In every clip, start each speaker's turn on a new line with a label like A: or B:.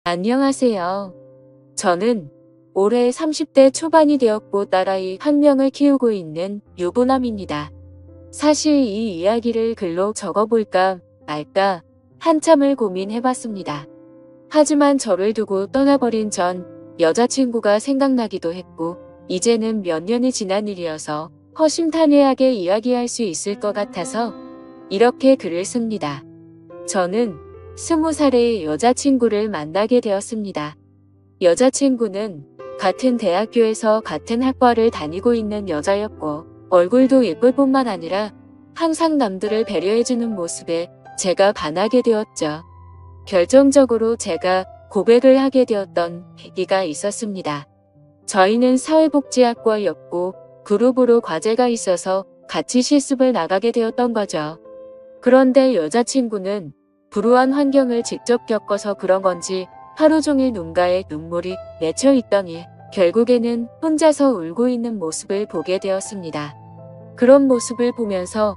A: 안녕하세요. 저는 올해 30대 초반이 되었고 딸아이 한 명을 키우고 있는 유부남입니다. 사실 이 이야기를 글로 적어볼까 말까 한참을 고민해봤습니다. 하지만 저를 두고 떠나버린 전 여자친구가 생각나기도 했고 이제는 몇 년이 지난 일이어서 허심탄회하게 이야기할 수 있을 것 같아서 이렇게 글을 씁니다. 저는 20살의 여자친구를 만나게 되었습니다. 여자친구는 같은 대학교에서 같은 학과를 다니고 있는 여자였고 얼굴도 예쁠 뿐만 아니라 항상 남들을 배려해주는 모습에 제가 반하게 되었죠. 결정적으로 제가 고백을 하게 되었던 계기가 있었습니다. 저희는 사회복지학과였고 그룹으로 과제가 있어서 같이 실습을 나가게 되었던 거죠. 그런데 여자친구는 불우한 환경을 직접 겪어서 그런 건지 하루 종일 눈가에 눈물이 맺혀 있더니 결국에는 혼자서 울고 있는 모습을 보게 되었습니다. 그런 모습을 보면서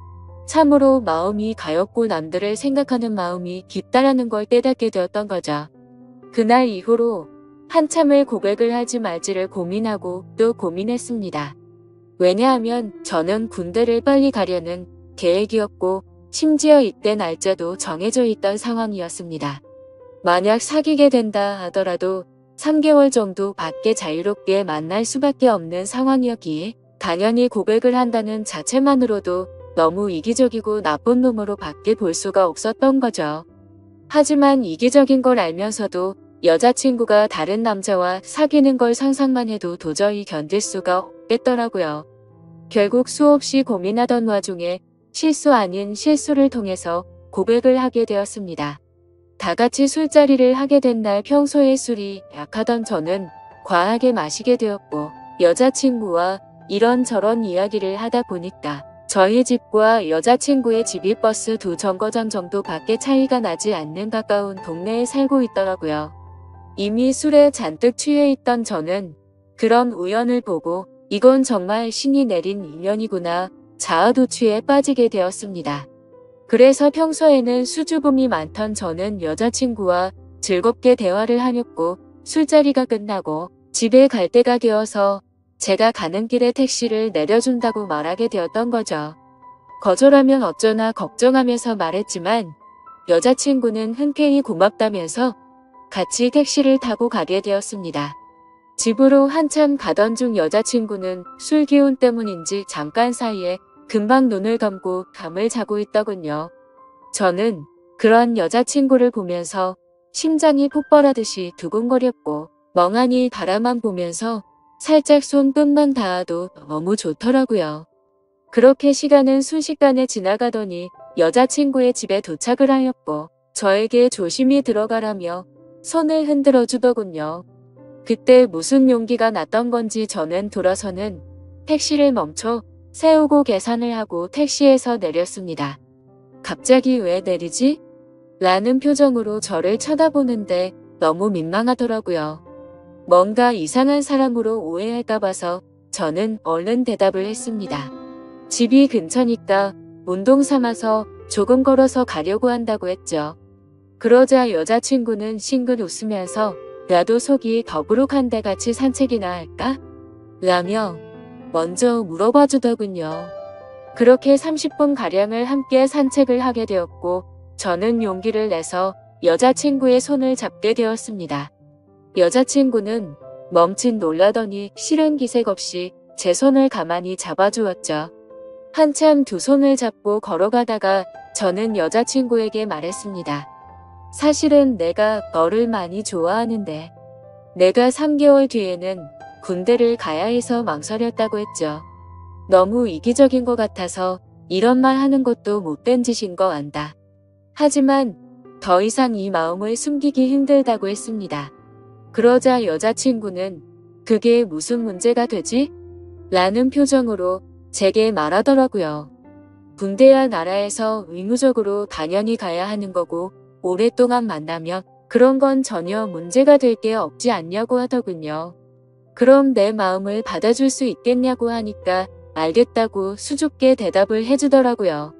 A: 참으로 마음이 가엽고 남들을 생각하는 마음이 깊다라는 걸 깨닫게 되었던 거죠. 그날 이후로 한참을 고백을 하지 말지를 고민하고 또 고민했습니다. 왜냐하면 저는 군대를 빨리 가려는 계획이었고 심지어 입대 날짜도 정해져 있던 상황이었습니다. 만약 사귀게 된다 하더라도 3개월 정도 밖에 자유롭게 만날 수밖에 없는 상황이었기에 당연히 고백을 한다는 자체만으로도 너무 이기적이고 나쁜 놈으로 밖에 볼 수가 없었던 거죠. 하지만 이기적인 걸 알면서도 여자친구가 다른 남자와 사귀는 걸 상상만 해도 도저히 견딜 수가 없겠더라고요. 결국 수없이 고민하던 와중에 실수 아닌 실수를 통해서 고백을 하게 되었습니다. 다 같이 술자리를 하게 된 날 평소에 술이 약하던 저는 과하게 마시게 되었고 여자친구와 이런저런 이야기를 하다 보니까 저희 집과 여자친구의 집이 버스 2정거장 정도밖에 차이가 나지 않는 가까운 동네에 살고 있더라고요. 이미 술에 잔뜩 취해 있던 저는 그런 우연을 보고 이건 정말 신이 내린 인연이구나 자아도취에 빠지게 되었습니다. 그래서 평소에는 수줍음이 많던 저는 여자친구와 즐겁게 대화를 하였고 술자리가 끝나고 집에 갈 때가 되어서 제가 가는 길에 택시를 내려준다고 말하게 되었던 거죠. 거절하면 어쩌나 걱정하면서 말했지만 여자친구는 흔쾌히 고맙다면서 같이 택시를 타고 가게 되었습니다. 집으로 한참 가던 중 여자친구는 술 기운 때문인지 잠깐 사이에 금방 눈을 감고 잠을 자고 있더군요. 저는 그런 여자친구를 보면서 심장이 폭발하듯이 두근거렸고 멍하니 바라만 보면서 살짝 손끝만 닿아도 너무 좋더라고요. 그렇게 시간은 순식간에 지나가더니 여자친구의 집에 도착을 하였고 저에게 조심히 들어가라며 손을 흔들어 주더군요. 그때 무슨 용기가 났던 건지 저는 돌아서는 택시를 멈춰 세우고 계산을 하고 택시에서 내렸습니다. 갑자기 왜 내리지? 라는 표정으로 저를 쳐다보는데 너무 민망하더라고요. 뭔가 이상한 사람으로 오해할까 봐서 저는 얼른 대답을 했습니다. 집이 근처니까 운동 삼아서 조금 걸어서 가려고 한다고 했죠. 그러자 여자친구는 싱긋 웃으면서 나도 속이 더부룩한데 같이 산책이나 할까? 라며 먼저 물어봐 주더군요. 그렇게 30분가량을 함께 산책을 하게 되었고 저는 용기를 내서 여자친구의 손을 잡게 되었습니다. 여자친구는 멈칫 놀라더니 싫은 기색 없이 제 손을 가만히 잡아주었죠. 한참 두 손을 잡고 걸어가다가 저는 여자친구에게 말했습니다. 사실은 내가 너를 많이 좋아하는데 내가 3개월 뒤에는 군대를 가야 해서 망설였다고 했죠. 너무 이기적인 것 같아서 이런 말 하는 것도 못된 짓인 거 안다. 하지만 더 이상 이 마음을 숨기기 힘들다고 했습니다. 그러자 여자친구는 그게 무슨 문제가 되지? 라는 표정으로 제게 말하더라고요. 군대야 나라에서 의무적으로 당연히 가야 하는 거고 오랫동안 만나면 그런 건 전혀 문제가 될 게 없지 않냐고 하더군요. 그럼 내 마음을 받아줄 수 있겠냐고 하니까 알겠다고 수줍게 대답을 해주더라고요.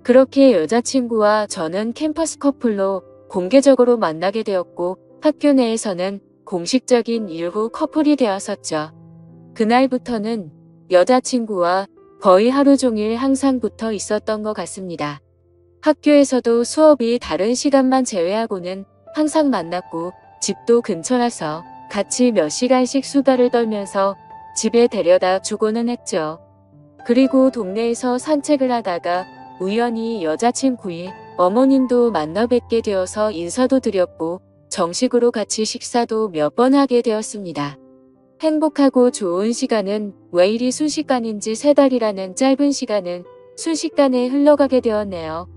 A: 그렇게 여자친구와 저는 캠퍼스 커플로 공개적으로 만나게 되었고 학교 내에서는 공식적인 일부 커플이 되었었죠. 그날부터는 여자친구와 거의 하루 종일 항상 붙어 있었던 것 같습니다. 학교에서도 수업이 다른 시간만 제외하고는 항상 만났고 집도 근처라서 같이 몇 시간씩 수다를 떨면서 집에 데려다 주고는 했죠. 그리고 동네에서 산책을 하다가 우연히 여자친구의 어머님도 만나 뵙게 되어서 인사도 드렸고 정식으로 같이 식사도 몇 번 하게 되었습니다. 행복하고 좋은 시간은 왜 이리 순식간인지 3달이라는 짧은 시간은 순식간에 흘러가게 되었네요.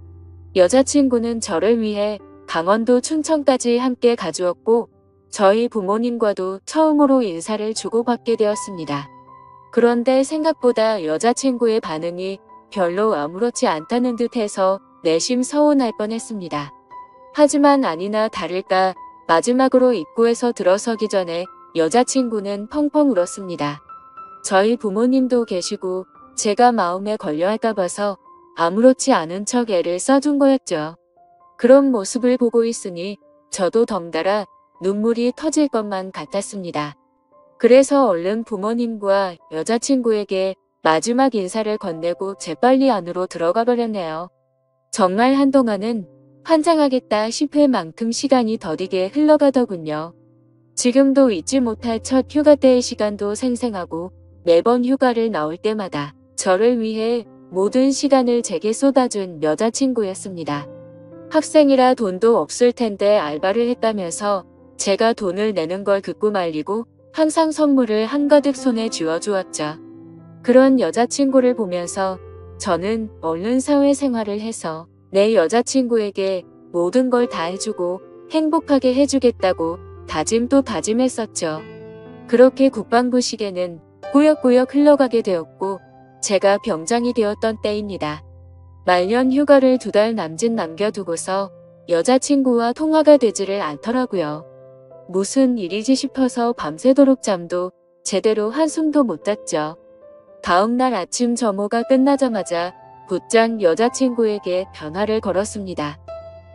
A: 여자친구는 저를 위해 강원도 춘천까지 함께 가주었고 저희 부모님과도 처음으로 인사를 주고받게 되었습니다. 그런데 생각보다 여자친구의 반응이 별로 아무렇지 않다는 듯해서 내심 서운할 뻔했습니다. 하지만 아니나 다를까 마지막으로 입구에서 들어서기 전에 여자친구는 펑펑 울었습니다. 저희 부모님도 계시고 제가 마음에 걸려할까 봐서 아무렇지 않은 척 애를 써준 거였죠. 그런 모습을 보고 있으니 저도 덩달아 눈물이 터질 것만 같았습니다. 그래서 얼른 부모님과 여자친구에게 마지막 인사를 건네고 재빨리 안으로 들어가 버렸네요. 정말 한동안은 환장하겠다 싶을 만큼 시간이 더디게 흘러가더군요. 지금도 잊지 못할 첫 휴가 때의 시간도 생생하고 매번 휴가를 나올 때마다 저를 위해 모든 시간을 제게 쏟아준 여자친구였습니다. 학생이라 돈도 없을 텐데 알바를 했다면서 제가 돈을 내는 걸 듣고 말리고 항상 선물을 한가득 손에 쥐어주었죠. 그런 여자친구를 보면서 저는 얼른 사회생활을 해서 내 여자친구에게 모든 걸 다 해주고 행복하게 해주겠다고 다짐 또 다짐했었죠. 그렇게 국방부 시계는 꾸역꾸역 흘러가게 되었고 제가 병장이 되었던 때입니다. 말년 휴가를 2달 남짓 남겨두고서 여자친구와 통화가 되지를 않더라고요. 무슨 일이지 싶어서 밤새도록 잠도 제대로 한숨도 못 잤죠. 다음날 아침 점호가 끝나자마자 곧장 여자친구에게 전화를 걸었습니다.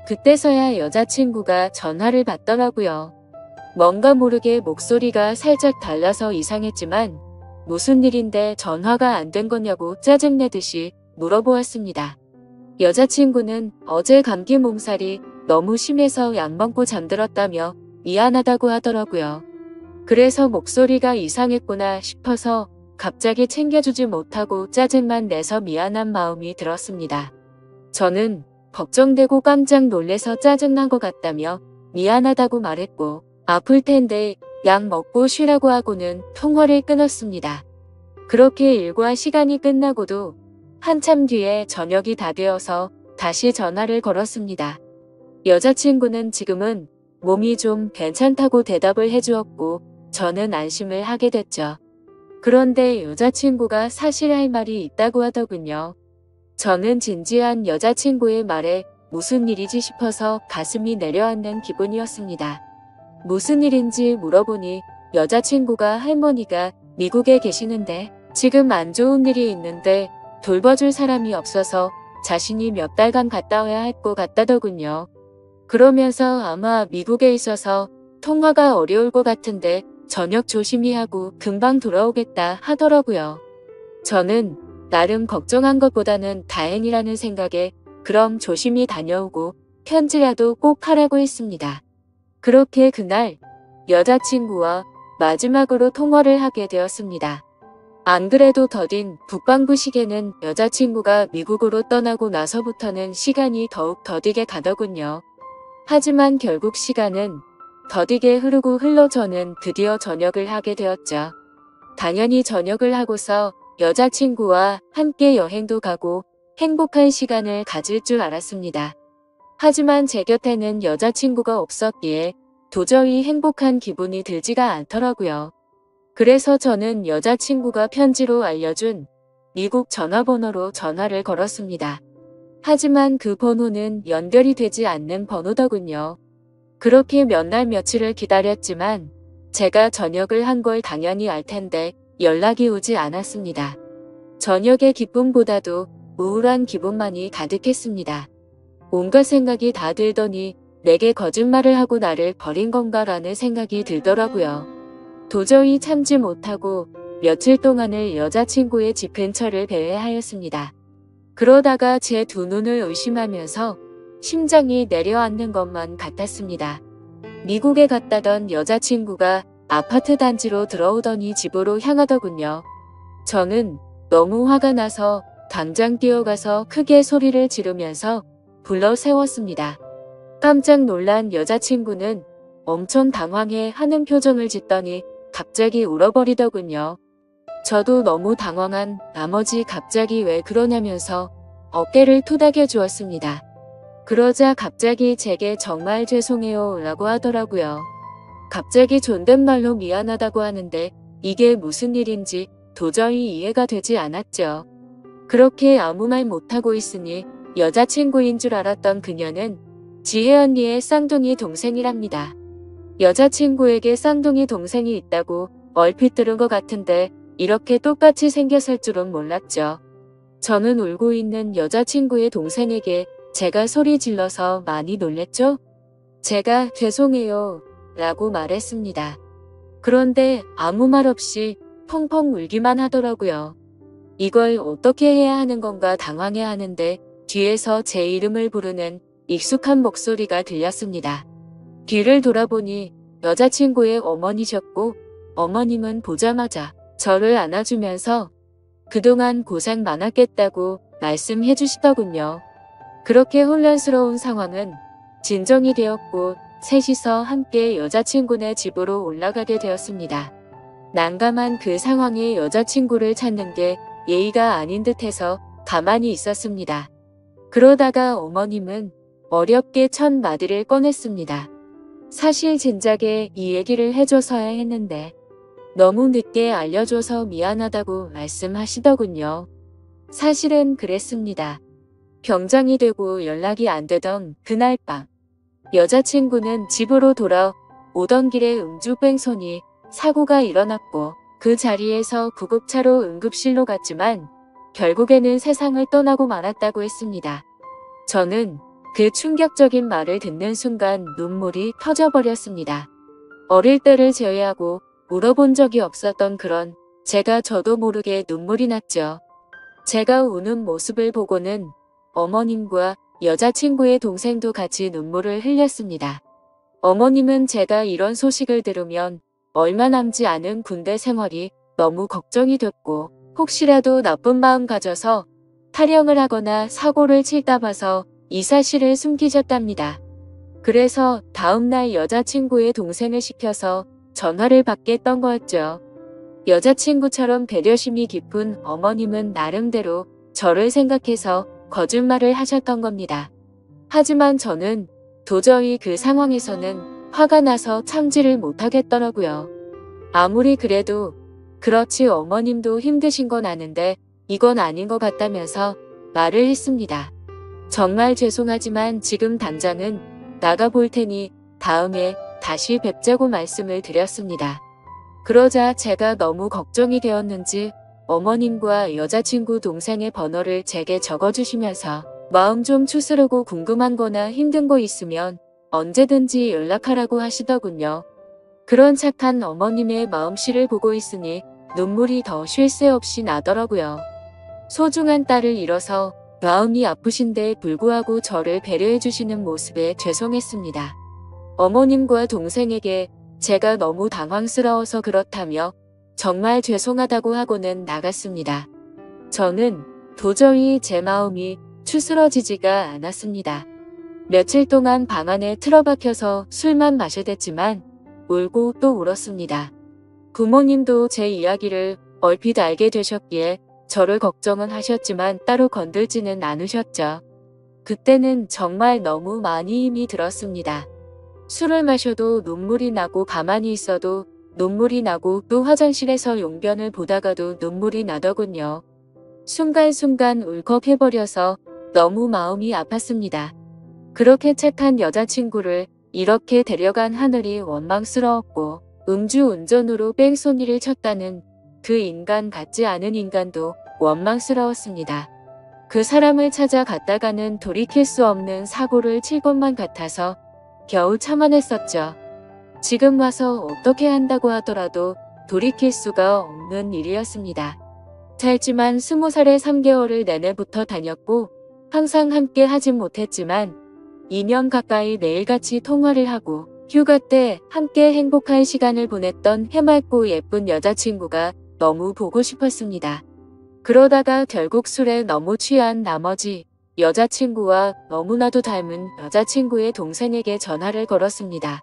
A: 그때서야 여자친구가 전화를 받더라고요. 뭔가 모르게 목소리가 살짝 달라서 이상했지만 무슨 일인데 전화가 안 된 거냐고 짜증내듯이 물어보았습니다. 여자친구는 어제 감기 몸살이 너무 심해서 약 먹고 잠들었다며 미안하다고 하더라고요. 그래서 목소리가 이상했구나 싶어서 갑자기 챙겨주지 못하고 짜증만 내서 미안한 마음이 들었습니다. 저는 걱정되고 깜짝 놀래서 짜증난 것 같다며 미안하다고 말했고 아플 텐데 약 먹고 쉬라고 하고는 통화를 끊었습니다. 그렇게 일과 시간이 끝나고도 한참 뒤에 저녁이 다 되어서 다시 전화를 걸었습니다. 여자친구는 지금은 몸이 좀 괜찮다고 대답을 해주었고 저는 안심을 하게 됐죠. 그런데 여자친구가 사실 할 말이 있다고 하더군요. 저는 진지한 여자친구의 말에 무슨 일이지 싶어서 가슴이 내려앉는 기분이었습니다. 무슨 일인지 물어보니 여자친구가 할머니가 미국에 계시는데 지금 안 좋은 일이 있는데 돌봐줄 사람이 없어서 자신이 몇 달간 갔다 와야 할 것 같다더군요. 그러면서 아마 미국에 있어서 통화가 어려울 것 같은데 저녁 조심히 하고 금방 돌아오겠다 하더라고요. 저는 나름 걱정한 것보다는 다행이라는 생각에 그럼 조심히 다녀오고 편지라도 꼭 하라고 했습니다. 그렇게 그날 여자친구와 마지막으로 통화를 하게 되었습니다. 안 그래도 더딘 국방부 시계는 여자친구가 미국으로 떠나고 나서부터는 시간이 더욱 더디게 가더군요. 하지만 결국 시간은 더디게 흐르고 흘러 저는 드디어 전역을 하게 되었죠. 당연히 전역을 하고서 여자친구와 함께 여행도 가고 행복한 시간을 가질 줄 알았습니다. 하지만 제 곁에는 여자친구가 없었기에 도저히 행복한 기분이 들지가 않더라고요. 그래서 저는 여자친구가 편지로 알려준 미국 전화번호로 전화를 걸었습니다. 하지만 그 번호는 연결이 되지 않는 번호더군요. 그렇게 몇 날 며칠을 기다렸지만 제가 전역을 한 걸 당연히 알 텐데 연락이 오지 않았습니다. 저녁의 기쁨보다도 우울한 기분만이 가득했습니다. 온갖 생각이 다 들더니 내게 거짓말을 하고 나를 버린 건가라는 생각이 들더라고요. 도저히 참지 못하고 며칠 동안을 여자친구의 집 근처를 배회하였습니다. 그러다가 제 두 눈을 의심하면서 심장이 내려앉는 것만 같았습니다. 미국에 갔다던 여자친구가 아파트 단지로 들어오더니 집으로 향하더군요. 저는 너무 화가 나서 당장 뛰어가서 크게 소리를 지르면서 불러 세웠습니다. 깜짝 놀란 여자친구는 엄청 당황해 하는 표정을 짓더니 갑자기 울어버리더군요. 저도 너무 당황한 나머지 갑자기 왜 그러냐면서 어깨를 토닥여 주었습니다. 그러자 갑자기 제게 정말 죄송해요 라고 하더라고요. 갑자기 존댓말로 미안하다고 하는데 이게 무슨 일인지 도저히 이해가 되지 않았죠. 그렇게 아무 말 못하고 있으니 여자친구인 줄 알았던 그녀는 지혜 언니의 쌍둥이 동생이랍니다. 여자친구에게 쌍둥이 동생이 있다고 얼핏 들은 것 같은데 이렇게 똑같이 생겼을 줄은 몰랐죠. 저는 울고 있는 여자친구의 동생에게 제가 소리 질러서 많이 놀랬죠? 제가 죄송해요 라고 말했습니다. 그런데 아무 말 없이 펑펑 울기만 하더라고요. 이걸 어떻게 해야 하는 건가 당황해 하는데 뒤에서 제 이름을 부르는 익숙한 목소리가 들렸습니다. 뒤를 돌아보니 여자친구의 어머니셨고 어머님은 보자마자 저를 안아주면서 그동안 고생 많았겠다고 말씀해 주시더군요. 그렇게 혼란스러운 상황은 진정이 되었고 셋이서 함께 여자친구네 집으로 올라가게 되었습니다. 난감한 그 상황에 여자친구를 찾는 게 예의가 아닌 듯해서 가만히 있었습니다. 그러다가 어머님은 어렵게 첫 마디를 꺼냈습니다. 사실 진작에 이 얘기를 해줘서야 했는데 너무 늦게 알려줘서 미안하다고 말씀하시더군요. 사실은 그랬습니다. 병장이 되고 연락이 안 되던 그날 밤 여자친구는 집으로 돌아오던 길에 음주뺑소니 사고가 일어났고 그 자리에서 구급차로 응급실로 갔지만 결국에는 세상을 떠나고 말았다고 했습니다. 저는 그 충격적인 말을 듣는 순간 눈물이 터져버렸습니다. 어릴 때를 제외하고 울어본 적이 없었던 그런 제가 저도 모르게 눈물이 났죠. 제가 우는 모습을 보고는 어머님과 여자친구의 동생도 같이 눈물을 흘렸습니다. 어머님은 제가 이런 소식을 들으면 얼마 남지 않은 군대 생활이 너무 걱정이 됐고 혹시라도 나쁜 마음 가져서 탈영을 하거나 사고를 칠까 봐서 이 사실을 숨기셨답니다. 그래서 다음날 여자친구의 동생을 시켜서 전화를 받게 했던 거였죠. 여자친구처럼 배려심이 깊은 어머님은 나름대로 저를 생각해서 거짓말을 하셨던 겁니다. 하지만 저는 도저히 그 상황에서는 화가 나서 참지를 못하겠더라고요. 아무리 그래도 그렇지 어머님도 힘드신 건 아는데 이건 아닌 것 같다면서 말을 했습니다. 정말 죄송하지만 지금 당장은 나가볼 테니 다음에 다시 뵙자고 말씀을 드렸습니다. 그러자 제가 너무 걱정이 되었는지 어머님과 여자친구 동생의 번호를 제게 적어주시면서 마음 좀 추스르고 궁금한 거나 힘든 거 있으면 언제든지 연락하라고 하시더군요. 그런 착한 어머님의 마음씨를 보고 있으니 눈물이 더 쉴 새 없이 나더라고요. 소중한 딸을 잃어서 마음이 아프신데 불구하고 저를 배려해 주시는 모습에 죄송했습니다. 어머님과 동생에게 제가 너무 당황스러워서 그렇다며 정말 죄송하다고 하고는 나갔습니다. 저는 도저히 제 마음이 추스러지지가 않았습니다. 며칠 동안 방 안에 틀어박혀서 술만 마셔댔지만 울고 또 울었습니다. 부모님도 제 이야기를 얼핏 알게 되셨기에 저를 걱정은 하셨지만 따로 건들지는 않으셨죠. 그때는 정말 너무 많이 힘이 들었습니다. 술을 마셔도 눈물이 나고 가만히 있어도 눈물이 나고 또 화장실에서 용변을 보다가도 눈물이 나더군요. 순간순간 울컥해버려서 너무 마음이 아팠습니다. 그렇게 착한 여자친구를 이렇게 데려간 하늘이 원망스러웠고 음주운전으로 뺑소니를 쳤다는 그 인간 같지 않은 인간도 원망스러웠습니다. 그 사람을 찾아갔다가는 돌이킬 수 없는 사고를 칠 것만 같아서 겨우 참아냈었죠. 지금 와서 어떻게 한다고 하더라도 돌이킬 수가 없는 일이었습니다. 짧지만 20살에 3개월을 내내 붙어 다녔고 항상 함께 하진 못했지만 2년 가까이 매일같이 통화를 하고 휴가 때 함께 행복한 시간을 보냈던 해맑고 예쁜 여자친구가 너무 보고 싶었습니다. 그러다가 결국 술에 너무 취한 나머지 여자친구와 너무나도 닮은 여자친구의 동생에게 전화를 걸었습니다.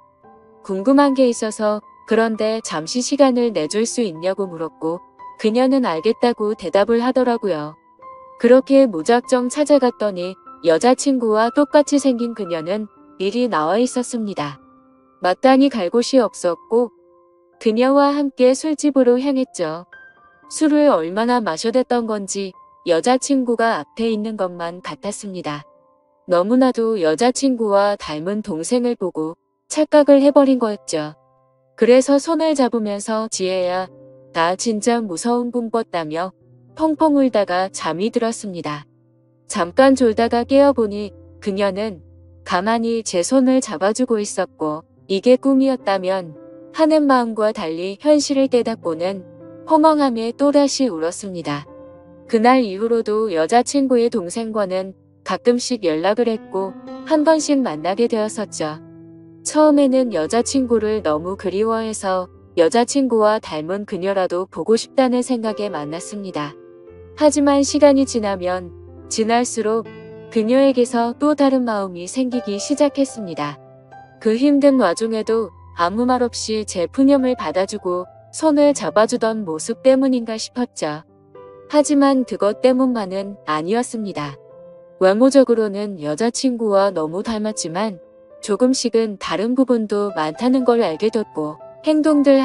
A: 궁금한 게 있어서 그런데 잠시 시간을 내줄 수 있냐고 물었고 그녀는 알겠다고 대답을 하더라고요. 그렇게 무작정 찾아갔더니 여자친구와 똑같이 생긴 그녀는 미리 나와 있었습니다. 마땅히 갈 곳이 없었고 그녀와 함께 술집으로 향했죠. 술을 얼마나 마셔댔던 건지 여자친구가 앞에 있는 것만 같았습니다. 너무나도 여자친구와 닮은 동생을 보고 착각을 해버린 거였죠. 그래서 손을 잡으면서 지혜야, 나 진짜 무서운 꿈 꿨다며 펑펑 울다가 잠이 들었습니다. 잠깐 졸다가 깨어보니 그녀는 가만히 제 손을 잡아주고 있었고 이게 꿈이었다면 하는 마음과 달리 현실을 깨닫고는 허멍함에 또다시 울었습니다. 그날 이후로도 여자친구의 동생과는 가끔씩 연락을 했고 한 번씩 만나게 되었었죠. 처음에는 여자친구를 너무 그리워해서 여자친구와 닮은 그녀라도 보고 싶다는 생각에 만났습니다. 하지만 시간이 지나면 지날수록 그녀에게서 또 다른 마음이 생기기 시작했습니다. 그 힘든 와중에도 아무 말 없이 제 푸념을 받아주고 손을 잡아주던 모습 때문인가 싶었죠. 하지만 그것 때문만은 아니었습니다. 외모적으로는 여자친구와 너무 닮았지만 조금씩은 다른 부분도 많다는 걸 알게 됐고 행동들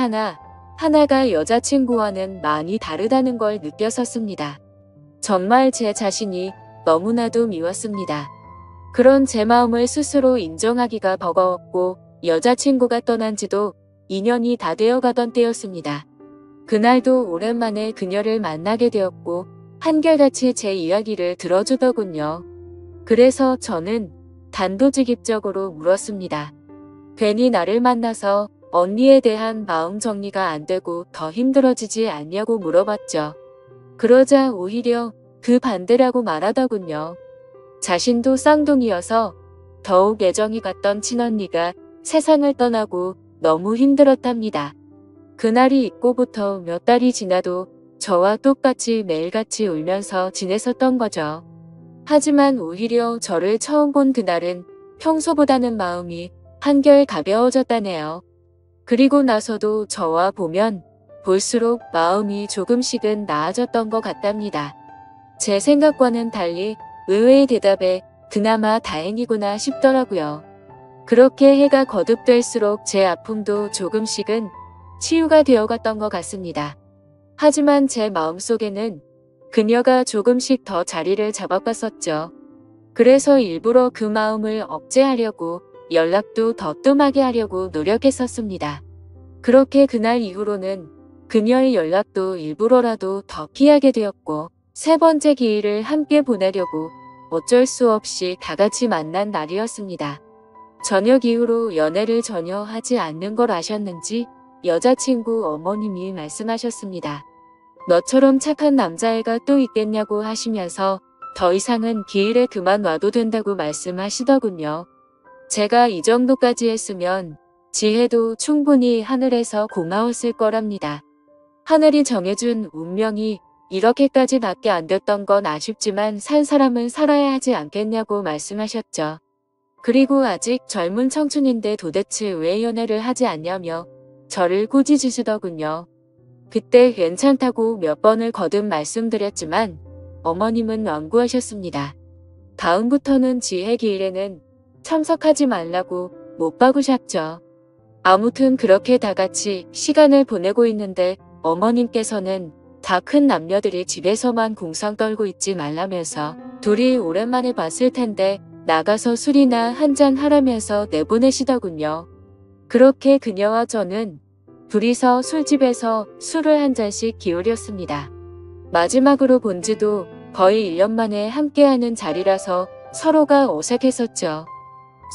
A: 하나가 여자친구와는 많이 다르다는 걸 느꼈었습니다. 정말 제 자신이 너무나도 미웠습니다. 그런 제 마음을 스스로 인정하기가 버거웠고 여자친구가 떠난 지도 2년이 다 되어가던 때였습니다. 그날도 오랜만에 그녀를 만나게 되었고 한결같이 제 이야기를 들어주더군요. 그래서 저는 단도직입적으로 물었습니다. 괜히 나를 만나서 언니에 대한 마음 정리가 안 되고 더 힘들어지지 않냐고 물어봤죠. 그러자 오히려 그 반대라고 말하더군요. 자신도 쌍둥이여서 더욱 애정이 갔던 친언니가 세상을 떠나고 너무 힘들었답니다. 그날이 있고부터 몇 달이 지나도 저와 똑같이 매일같이 울면서 지냈었던 거죠. 하지만 오히려 저를 처음 본 그날은 평소보다는 마음이 한결 가벼워졌다네요. 그리고 나서도 저와 보면 볼수록 마음이 조금씩은 나아졌던 것 같답니다. 제 생각과는 달리 의외의 대답에 그나마 다행이구나 싶더라고요. 그렇게 해가 거듭될수록 제 아픔도 조금씩은 치유가 되어갔던 것 같습니다. 하지만 제 마음속에는 그녀가 조금씩 더 자리를 잡아갔었죠. 그래서 일부러 그 마음을 억제하려고 연락도 더 뜸하게 하려고 노력했었습니다. 그렇게 그날 이후로는 그녀의 연락도 일부러라도 더 피하게 되었고 3번째 기회를 함께 보내려고 어쩔 수 없이 다 같이 만난 날이었습니다. 저녁 이후로 연애를 전혀 하지 않는 걸 아셨는지 여자친구 어머님이 말씀하셨습니다. 너처럼 착한 남자애가 또 있겠냐고 하시면서 더 이상은 기일에 그만 와도 된다고 말씀하시더군요. 제가 이 정도까지 했으면 지혜도 충분히 하늘에서 고마웠을 거랍니다. 하늘이 정해준 운명이 이렇게까지 낮게 안 됐던 건 아쉽지만 산 사람은 살아야 하지 않겠냐고 말씀하셨죠. 그리고 아직 젊은 청춘인데 도대체 왜 연애를 하지 않냐며 저를 꾸짖으시더군요. 그때 괜찮다고 몇 번을 거듭 말씀드렸지만 어머님은 완고하셨습니다. 다음부터는 지혜 기일에는 참석하지 말라고 못 박으셨죠. 아무튼 그렇게 다 같이 시간을 보내고 있는데 어머님께서는 다 큰 남녀들이 집에서만 궁상 떨고 있지 말라면서 둘이 오랜만에 봤을 텐데 나가서 술이나 한잔 하라면서 내보내시더군요. 그렇게 그녀와 저는 둘이서 술집에서 술을 한 잔씩 기울였습니다. 마지막으로 본 지도 거의 1년 만에 함께하는 자리라서 서로가 어색했었죠.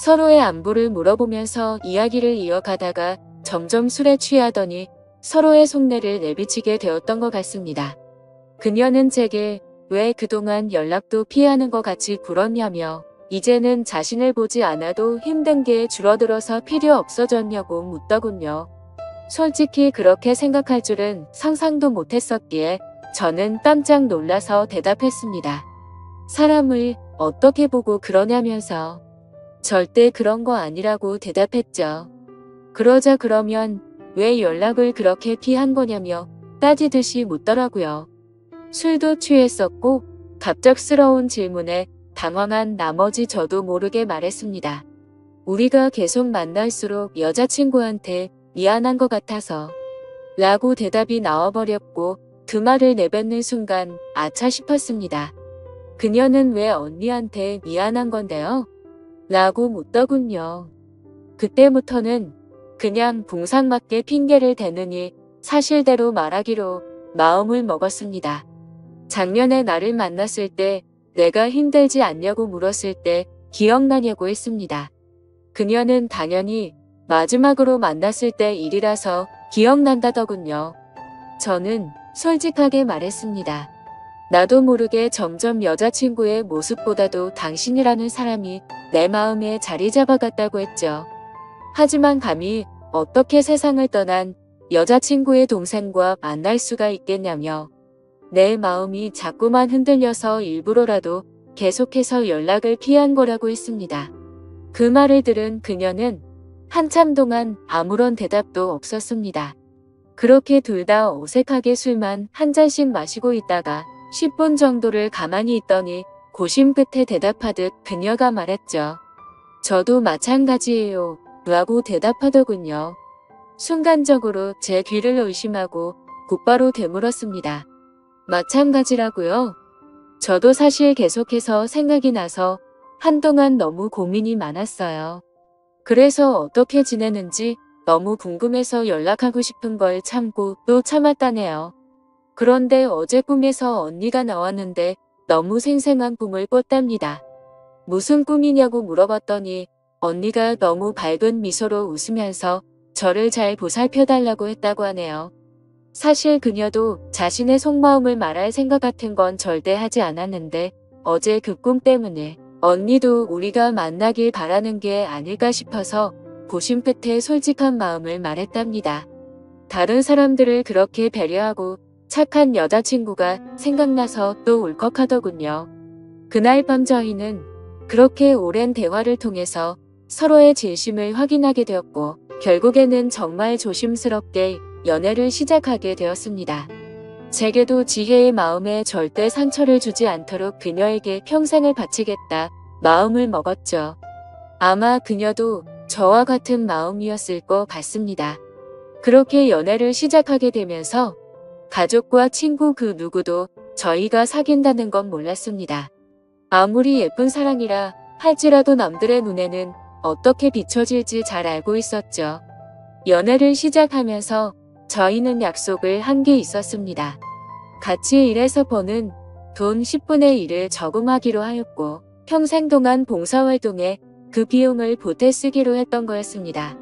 A: 서로의 안부를 물어보면서 이야기를 이어가다가 점점 술에 취하더니 서로의 속내를 내비치게 되었던 것 같습니다. 그녀는 제게 왜 그동안 연락도 피하는 것 같이 굴었냐며 이제는 자신을 보지 않아도 힘든 게 줄어들어서 필요 없어졌냐고 묻더군요. 솔직히 그렇게 생각할 줄은 상상도 못했었기에 저는 깜짝 놀라서 대답했습니다. 사람을 어떻게 보고 그러냐면서. 절대 그런 거 아니라고 대답했죠. 그러자 그러면 왜 연락을 그렇게 피한 거냐며 따지듯이 묻더라고요. 술도 취했었고 갑작스러운 질문에 당황한 나머지 저도 모르게 말했습니다. 우리가 계속 만날수록 여자친구한테 미안한 것 같아서 라고 대답이 나와버렸고 그 말을 내뱉는 순간 아차 싶었습니다. 그녀는 왜 언니한테 미안한 건데요? 라고 묻더군요. 그때부터는 그냥 붕상맞게 핑계를 대느니 사실대로 말하기로 마음을 먹었습니다. 작년에 나를 만났을 때 내가 힘들지 않냐고 물었을 때 기억나냐고 했습니다. 그녀는 당연히 마지막으로 만났을 때 일이라서 기억난다더군요. 저는 솔직하게 말했습니다. 나도 모르게 점점 여자친구의 모습보다도 당신이라는 사람이 내 마음에 자리 잡아갔다고 했죠. 하지만 감히 어떻게 세상을 떠난 여자친구의 동생과 만날 수가 있겠냐며 내 마음이 자꾸만 흔들려서 일부러라도 계속해서 연락을 피한 거라고 했습니다. 그 말을 들은 그녀는 한참 동안 아무런 대답도 없었습니다. 그렇게 둘 다 어색하게 술만 한 잔씩 마시고 있다가 10분 정도를 가만히 있더니 고심 끝에 대답하듯 그녀가 말했죠. 저도 마찬가지예요. 라고 대답하더군요. 순간적으로 제 귀를 의심하고 곧바로 되물었습니다. 마찬가지라고요? 저도 사실 계속해서 생각이 나서 한동안 너무 고민이 많았어요. 그래서 어떻게 지내는지 너무 궁금해서 연락하고 싶은 걸 참고 또 참았다네요. 그런데 어제 꿈에서 언니가 나왔는데 너무 생생한 꿈을 꿨답니다. 무슨 꿈이냐고 물어봤더니 언니가 너무 밝은 미소로 웃으면서 저를 잘 보살펴달라고 했다고 하네요. 사실 그녀도 자신의 속마음을 말할 생각 같은 건 절대 하지 않았는데 어제 그 꿈 때문에 언니도 우리가 만나길 바라는 게 아닐까 싶어서 고심 끝에 솔직한 마음을 말했답니다. 다른 사람들을 그렇게 배려하고 착한 여자친구가 생각나서 또 울컥하더군요. 그날 밤 저희는 그렇게 오랜 대화를 통해서 서로의 진심을 확인하게 되었고 결국에는 정말 조심스럽게 연애를 시작하게 되었습니다. 제게도 지혜의 마음에 절대 상처를 주지 않도록 그녀에게 평생을 바치겠다 마음을 먹었죠. 아마 그녀도 저와 같은 마음이었을 것 같습니다. 그렇게 연애를 시작하게 되면서 가족과 친구 그 누구도 저희가 사귄다는 건 몰랐습니다. 아무리 예쁜 사랑이라 할지라도 남들의 눈에는 어떻게 비춰질지 잘 알고 있었죠. 연애를 시작하면서 저희는 약속을 한 게 있었습니다. 같이 일해서 버는 돈 10분의 1을 저금하기로 하였고 평생 동안 봉사활동에 그 비용을 보태 쓰기로 했던 거였습니다.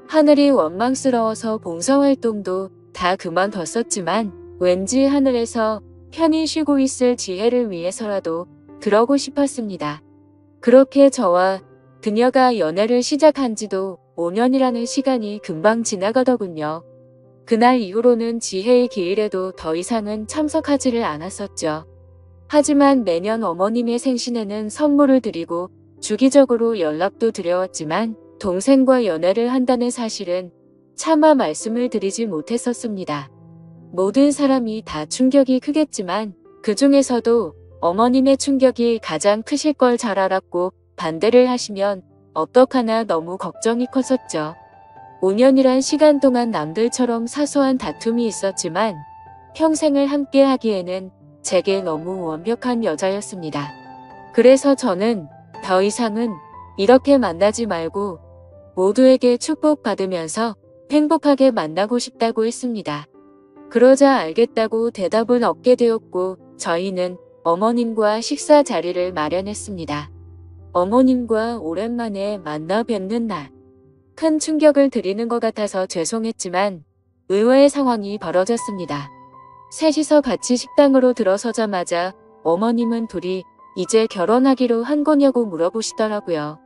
A: 하늘이 원망스러워서 봉사활동도 다 그만뒀었지만 왠지 하늘에서 편히 쉬고 있을 지혜를 위해서라도 그러고 싶었습니다. 그렇게 저와 그녀가 연애를 시작한 지도 5년이라는 시간이 금방 지나가더군요. 그날 이후로는 지혜의 기일에도 더 이상은 참석하지를 않았었죠. 하지만 매년 어머님의 생신에는 선물을 드리고 주기적으로 연락도 드려왔지만 동생과 연애를 한다는 사실은 차마 말씀을 드리지 못했었습니다. 모든 사람이 다 충격이 크겠지만 그 중에서도 어머님의 충격이 가장 크실 걸 잘 알았고 반대를 하시면 어떡하나 너무 걱정이 컸었죠. 5년이란 시간 동안 남들처럼 사소한 다툼이 있었지만 평생을 함께 하기에는 제게 너무 완벽한 여자였습니다. 그래서 저는 더 이상은 이렇게 만나지 말고 모두에게 축복받으면서 행복하게 만나고 싶다고 했습니다. 그러자 알겠다고 대답은 얻게 되었고 저희는 어머님과 식사 자리를 마련했습니다. 어머님과 오랜만에 만나 뵙는 날. 큰 충격을 드리는 것 같아서 죄송했지만 의외의 상황이 벌어졌습니다. 셋이서 같이 식당으로 들어서자마자 어머님은 둘이 이제 결혼하기로 한 거냐고 물어보시더라고요.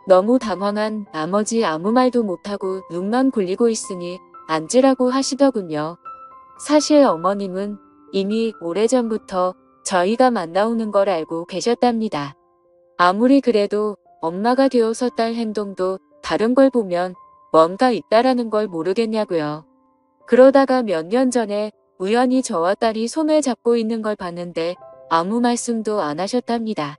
A: 너무 당황한 나머지 아무 말도 못하고 눈만 굴리고 있으니 앉으라고 하시더군요. 사실 어머님은 이미 오래전부터 저희가 만나오는 걸 알고 계셨답니다. 아무리 그래도 엄마가 되어서 딸 행동도 다른 걸 보면 뭔가 있다라는 걸 모르겠냐고요. 그러다가 몇 년 전에 우연히 저와 딸이 손을 잡고 있는 걸 봤는데 아무 말씀도 안 하셨답니다.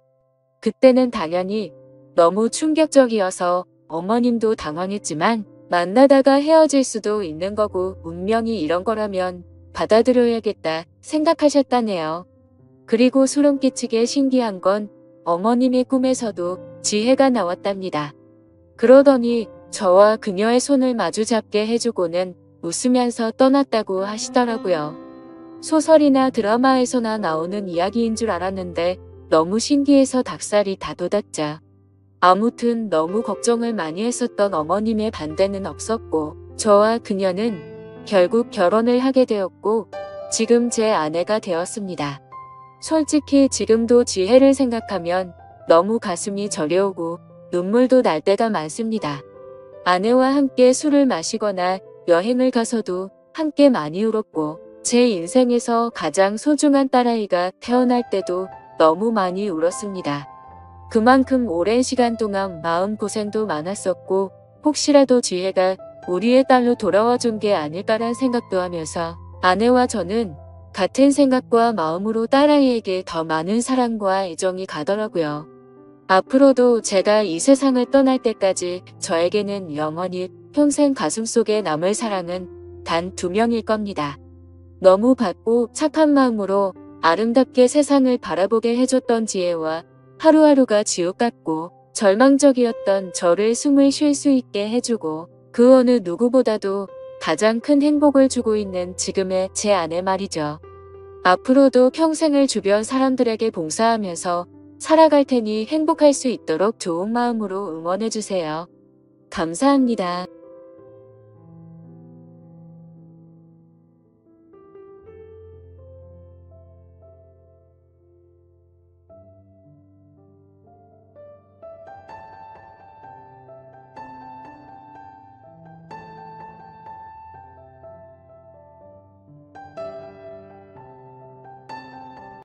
A: 그때는 당연히 너무 충격적이어서 어머님도 당황했지만 만나다가 헤어질 수도 있는 거고 운명이 이런 거라면 받아들여야겠다 생각하셨다네요. 그리고 소름 끼치게 신기한 건 어머님의 꿈에서도 지혜가 나왔답니다. 그러더니 저와 그녀의 손을 마주 잡게 해주고는 웃으면서 떠났다고 하시더라고요. 소설이나 드라마에서나 나오는 이야기인 줄 알았는데 너무 신기해서 닭살이 다 돋았죠. 아무튼 너무 걱정을 많이 했었던 어머님의 반대는 없었고 저와 그녀는 결국 결혼을 하게 되었고 지금 제 아내가 되었습니다. 솔직히 지금도 지혜를 생각하면 너무 가슴이 저려오고 눈물도 날 때가 많습니다. 아내와 함께 술을 마시거나 여행을 가서도 함께 많이 울었고 제 인생에서 가장 소중한 딸아이가 태어날 때도 너무 많이 울었습니다. 그만큼 오랜 시간 동안 마음고생도 많았었고 혹시라도 지혜가 우리의 딸로 돌아와 준 게 아닐까란 생각도 하면서 아내와 저는 같은 생각과 마음으로 딸아이에게 더 많은 사랑과 애정이 가더라고요. 앞으로도 제가 이 세상을 떠날 때까지 저에게는 영원히 평생 가슴속에 남을 사랑은 단 2명일 겁니다. 너무 밝고 착한 마음으로 아름답게 세상을 바라보게 해줬던 지혜와 하루하루가 지옥 같고 절망적이었던 저를 숨을 쉴 수 있게 해주고 그 어느 누구보다도 가장 큰 행복을 주고 있는 지금의 제 아내 말이죠. 앞으로도 평생을 주변 사람들에게 봉사하면서 살아갈 테니 행복할 수 있도록 좋은 마음으로 응원해주세요. 감사합니다.